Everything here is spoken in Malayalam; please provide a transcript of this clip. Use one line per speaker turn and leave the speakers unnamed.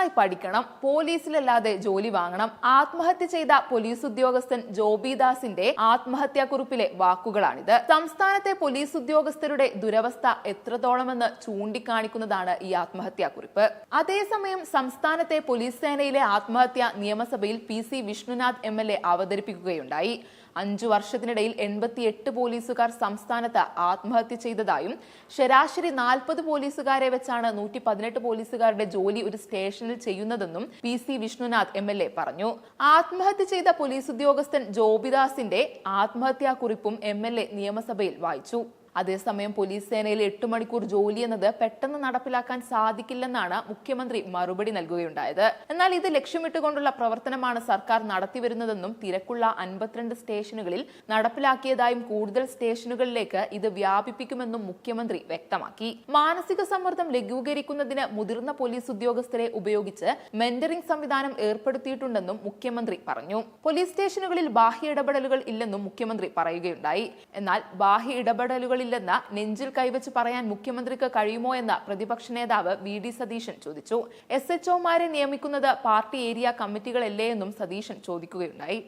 നന്നായി പഠിക്കണം, പോലീസിലല്ലാതെ ജോലി വാങ്ങണം. ആത്മഹത്യ ചെയ്ത പോലീസ് ഉദ്യോഗസ്ഥൻ ജോബിദാസിന്റെ ആത്മഹത്യാക്കുറിപ്പിലെ വാക്കുകളാണിത്. സംസ്ഥാനത്തെ പോലീസ് ഉദ്യോഗസ്ഥരുടെ ദുരവസ്ഥ എത്രത്തോളമെന്ന് ചൂണ്ടിക്കാണിക്കുന്നതാണ് ഈ ആത്മഹത്യാക്കുറിപ്പ്. അതേസമയം സംസ്ഥാനത്തെ പോലീസ് സേനയിലെ ആത്മഹത്യ നിയമസഭയിൽ PC വിഷ്ണുനാഥ് MLA അവതരിപ്പിക്കുകയുണ്ടായി. 5 വർഷത്തിനിടയിൽ 88 പോലീസുകാർ സംസ്ഥാനത്ത് ആത്മഹത്യ ചെയ്തതായും ശരാശരി 40 പോലീസുകാരെ വെച്ചാണ് 118 പോലീസുകാരുടെ ജോലി ഒരു സ്റ്റേഷനിൽ ചെയ്യുന്നതെന്നും PC വിഷ്ണുനാഥ് MLA പറഞ്ഞു. ആത്മഹത്യ ചെയ്ത പോലീസ് ഉദ്യോഗസ്ഥൻ ജോബിദാസിന്റെ ആത്മഹത്യാക്കുറിപ്പും MLA നിയമസഭയിൽ വായിച്ചു. അതേസമയം പോലീസ് സേനയിൽ 8 മണിക്കൂർ ജോലി എന്നത് പെട്ടെന്ന് നടപ്പിലാക്കാൻ സാധിക്കില്ലെന്നാണ് മുഖ്യമന്ത്രി മറുപടി നൽകുകയുണ്ടായത്. എന്നാൽ ഇത് ലക്ഷ്യമിട്ടുകൊണ്ടുള്ള പ്രവർത്തനമാണ് സർക്കാർ നടത്തിവരുന്നതെന്നും തിരക്കുള്ള 52 സ്റ്റേഷനുകളിൽ നടപ്പിലാക്കിയതായും കൂടുതൽ സ്റ്റേഷനുകളിലേക്ക് ഇത് വ്യാപിപ്പിക്കുമെന്നും മുഖ്യമന്ത്രി വ്യക്തമാക്കി. മാനസിക സമ്മർദ്ദം ലഘൂകരിക്കുന്നതിന് മുതിർന്ന പോലീസ് ഉദ്യോഗസ്ഥരെ ഉപയോഗിച്ച് മെന്ററിംഗ് സംവിധാനം ഏർപ്പെടുത്തിയിട്ടുണ്ടെന്നും മുഖ്യമന്ത്രി പറഞ്ഞു. പോലീസ് സ്റ്റേഷനുകളിൽ ബാഹ്യ ഇടപെടലുകൾ ഇല്ലെന്നും മുഖ്യമന്ത്രി പറയുകയുണ്ടായി. എന്നാൽ ബാഹ്യ ഇടപെടലുകൾ ില്ലെന്ന് നെഞ്ചിൽ കൈവച്ച് പറയാൻ മുഖ്യമന്ത്രിക്ക് കഴിയുമോ എന്ന് പ്രതിപക്ഷ നേതാവ് VD സതീശൻ ചോദിച്ചു. SHOമാരെ നിയമിക്കുന്നത് പാർട്ടി ഏരിയ കമ്മിറ്റികളല്ലേ എന്നും സതീശൻ ചോദിക്കുകയുണ്ടായി.